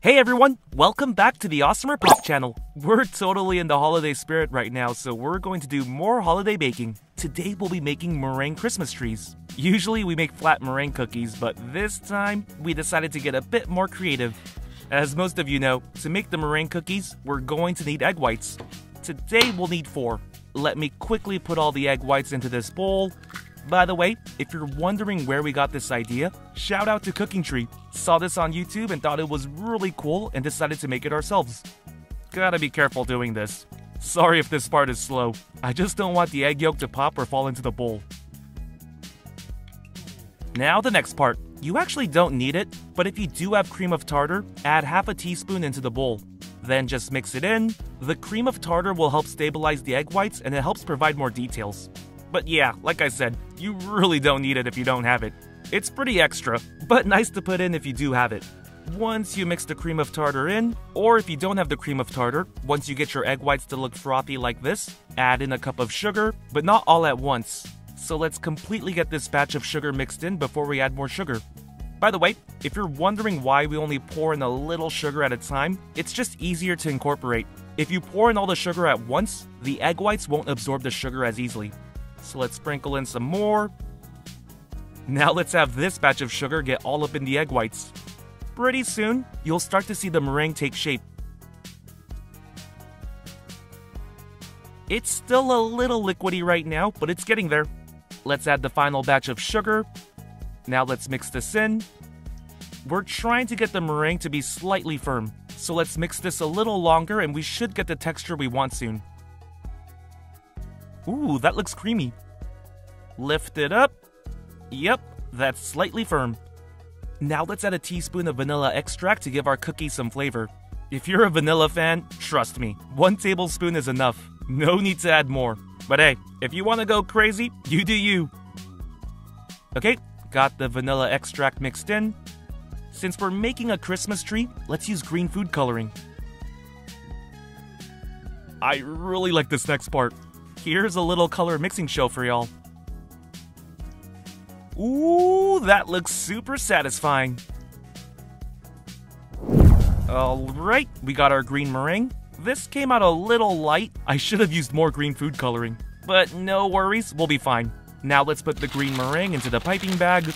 Hey everyone, welcome back to the AWESMR Pop channel. We're totally in the holiday spirit right now, so we're going to do more holiday baking. Today we'll be making meringue Christmas trees. Usually we make flat meringue cookies, but this time we decided to get a bit more creative. As most of you know, to make the meringue cookies, we're going to need egg whites. Today we'll need 4. Let me quickly put all the egg whites into this bowl. By the way, if you're wondering where we got this idea, shout out to Cooking Tree. Saw this on YouTube and thought it was really cool and decided to make it ourselves. Gotta be careful doing this. Sorry if this part is slow. I just don't want the egg yolk to pop or fall into the bowl. Now the next part. You actually don't need it, but if you do have cream of tartar, add half a teaspoon into the bowl. Then just mix it in. The cream of tartar will help stabilize the egg whites and it helps provide more details. But yeah, like I said, you really don't need it if you don't have it. It's pretty extra, but nice to put in if you do have it. Once you mix the cream of tartar in, or if you don't have the cream of tartar, once you get your egg whites to look frothy like this, add in a cup of sugar, but not all at once. So let's completely get this batch of sugar mixed in before we add more sugar. By the way, if you're wondering why we only pour in a little sugar at a time, it's just easier to incorporate. If you pour in all the sugar at once, the egg whites won't absorb the sugar as easily. So let's sprinkle in some more. Now let's have this batch of sugar get all up in the egg whites. Pretty soon, you'll start to see the meringue take shape. It's still a little liquidy right now, but it's getting there. Let's add the final batch of sugar. Now let's mix this in. We're trying to get the meringue to be slightly firm, so let's mix this a little longer and we should get the texture we want soon. Ooh, that looks creamy. Lift it up. Yep, that's slightly firm. Now let's add a teaspoon of vanilla extract to give our cookies some flavor. If you're a vanilla fan, trust me, 1 tablespoon is enough. No need to add more. But hey, if you want to go crazy, you do you. Okay, got the vanilla extract mixed in. Since we're making a Christmas tree, let's use green food coloring. I really like this next part. Here's a little color mixing show for y'all. Ooh, that looks super satisfying. Alright, we got our green meringue. This came out a little light. I should have used more green food coloring. But no worries, we'll be fine. Now let's put the green meringue into the piping bag.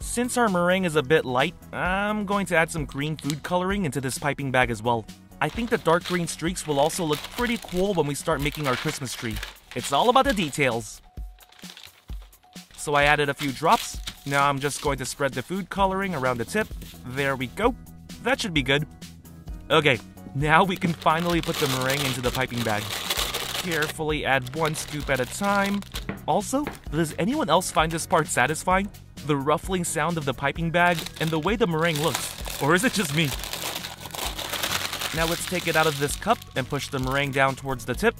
Since our meringue is a bit light, I'm going to add some green food coloring into this piping bag as well. I think the dark green streaks will also look pretty cool when we start making our Christmas tree. It's all about the details. So I added a few drops. Now I'm just going to spread the food coloring around the tip. There we go. That should be good. Okay, now we can finally put the meringue into the piping bag. Carefully add 1 scoop at a time. Also, does anyone else find this part satisfying? The ruffling sound of the piping bag and the way the meringue looks. Or is it just me? Now let's take it out of this cup and push the meringue down towards the tip.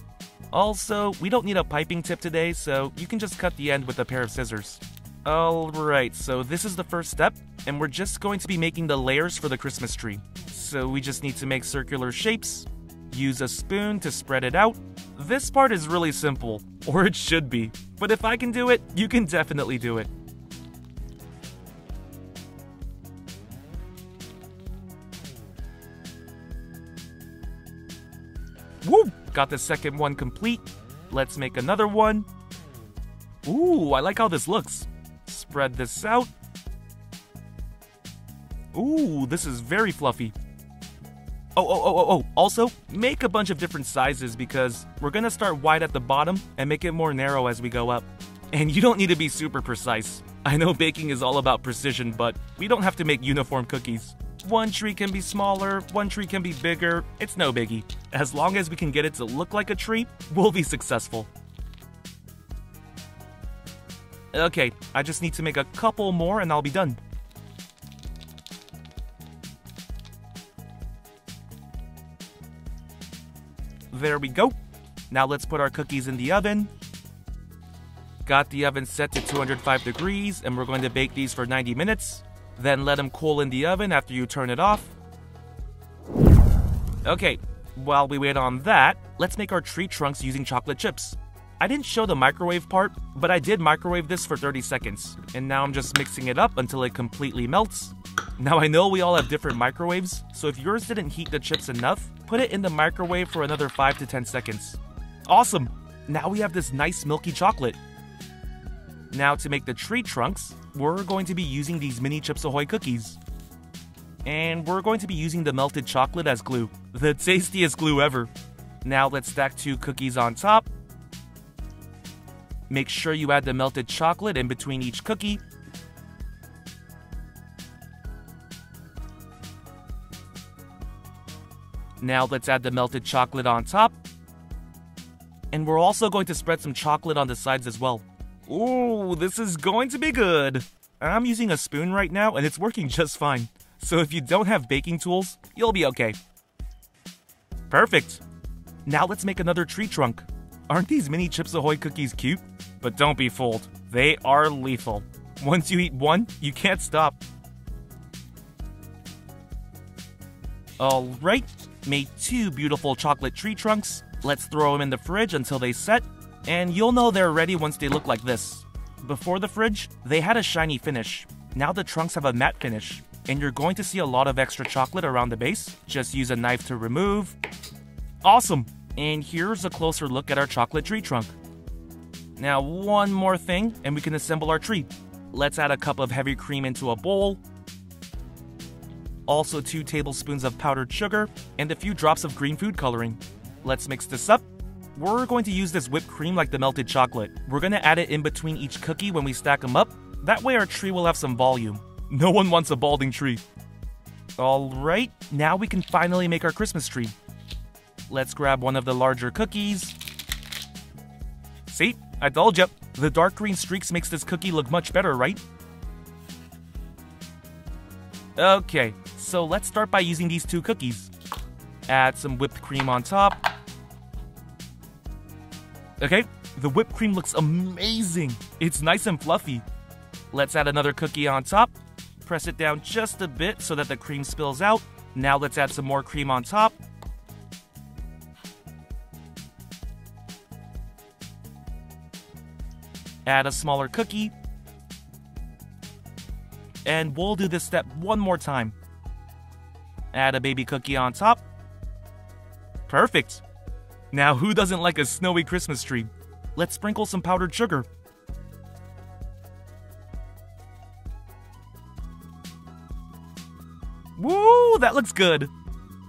Also, we don't need a piping tip today, so you can just cut the end with a pair of scissors. Alright, so this is the first step, and we're just going to be making the layers for the Christmas tree. So we just need to make circular shapes, use a spoon to spread it out. This part is really simple, or it should be, but if I can do it, you can definitely do it. Woo! Got the second one complete. Let's make another one. Ooh, I like how this looks. Spread this out. Ooh, this is very fluffy. Oh. Also, make a bunch of different sizes because we're gonna start wide at the bottom and make it more narrow as we go up. And you don't need to be super precise. I know baking is all about precision, but we don't have to make uniform cookies. 1 tree can be smaller, 1 tree can be bigger, it's no biggie. As long as we can get it to look like a tree, we'll be successful. Okay, I just need to make a couple more and I'll be done. There we go. Now let's put our cookies in the oven. Got the oven set to 205 degrees and we're going to bake these for 90 minutes. Then let them cool in the oven after you turn it off. Okay, while we wait on that, let's make our tree trunks using chocolate chips. I didn't show the microwave part, but I did microwave this for 30 seconds. And now I'm just mixing it up until it completely melts. Now I know we all have different microwaves, so if yours didn't heat the chips enough, put it in the microwave for another 5 to 10 seconds. Awesome! Now we have this nice milky chocolate. Now to make the tree trunks, we're going to be using these mini Chips Ahoy cookies. And we're going to be using the melted chocolate as glue. The tastiest glue ever. Now let's stack 2 cookies on top. Make sure you add the melted chocolate in between each cookie. Now let's add the melted chocolate on top. And we're also going to spread some chocolate on the sides as well. Ooh, this is going to be good. I'm using a spoon right now and it's working just fine. So if you don't have baking tools, you'll be okay. Perfect. Now let's make another tree trunk. Aren't these mini Chips Ahoy cookies cute? But don't be fooled. They are lethal. Once you eat one, you can't stop. Alright, made 2 beautiful chocolate tree trunks. Let's throw them in the fridge until they set. And you'll know they're ready once they look like this. Before the fridge, they had a shiny finish. Now the trunks have a matte finish. And you're going to see a lot of extra chocolate around the base. Just use a knife to remove. Awesome! And here's a closer look at our chocolate tree trunk. Now one more thing and we can assemble our tree. Let's add a cup of heavy cream into a bowl. Also 2 tablespoons of powdered sugar and a few drops of green food coloring. Let's mix this up. We're going to use this whipped cream like the melted chocolate. We're going to add it in between each cookie when we stack them up. That way our tree will have some volume. No one wants a balding tree. Alright, now we can finally make our Christmas tree. Let's grab one of the larger cookies. See? I told you. The dark green streaks makes this cookie look much better, right? Okay, so let's start by using these 2 cookies. Add some whipped cream on top. Okay, the whipped cream looks amazing. It's nice and fluffy. Let's add another cookie on top. Press it down just a bit so that the cream spills out. Now let's add some more cream on top. Add a smaller cookie. And we'll do this step one more time. Add a baby cookie on top. Perfect. Now who doesn't like a snowy Christmas tree? Let's sprinkle some powdered sugar. Woo, that looks good.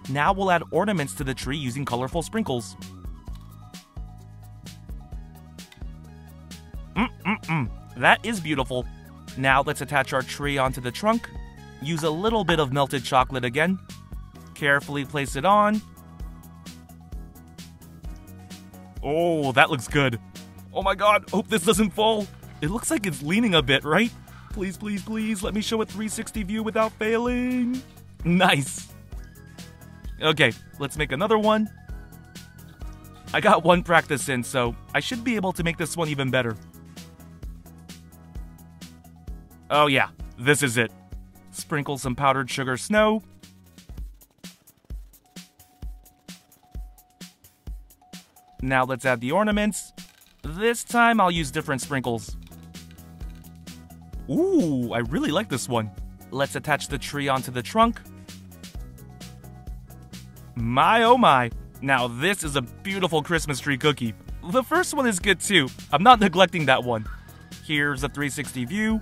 Now we'll add ornaments to the tree using colorful sprinkles. That is beautiful. Now let's attach our tree onto the trunk. Use a little bit of melted chocolate again. Carefully place it on. Oh, that looks good. Oh my god, hope this doesn't fall. It looks like it's leaning a bit, right? Please, please, please, let me show a 360 view without failing. Nice. Okay, let's make another one. I got one practice in, so I should be able to make this one even better. Oh yeah, this is it. Sprinkle some powdered sugar snow. Now let's add the ornaments. This time I'll use different sprinkles. Ooh, I really like this one. Let's attach the tree onto the trunk. My oh my. Now this is a beautiful Christmas tree cookie. The first one is good too. I'm not neglecting that one. Here's a 360 view.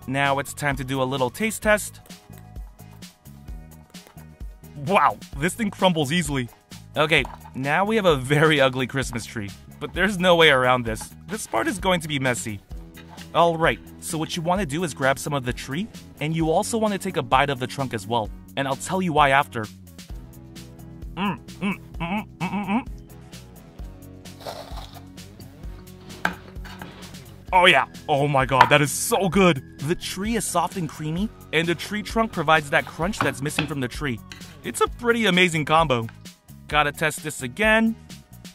Now it's time to do a little taste test. Wow, this thing crumbles easily. Okay, now we have a very ugly Christmas tree, but there's no way around this. This part is going to be messy. Alright, so what you want to do is grab some of the tree, and you also want to take a bite of the trunk as well, and I'll tell you why after. Oh yeah, oh my god, that is so good! The tree is soft and creamy, and the tree trunk provides that crunch that's missing from the tree. It's a pretty amazing combo. Gotta test this again.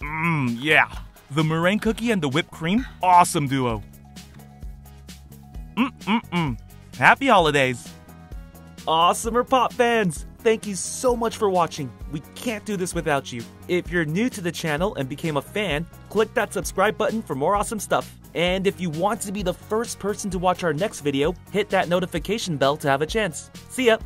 Yeah. The meringue cookie and the whipped cream, awesome duo. Happy holidays. AWESMR Pop fans! Thank you so much for watching. We can't do this without you. If you're new to the channel and became a fan, click that subscribe button for more awesome stuff. And if you want to be the first person to watch our next video, hit that notification bell to have a chance. See ya!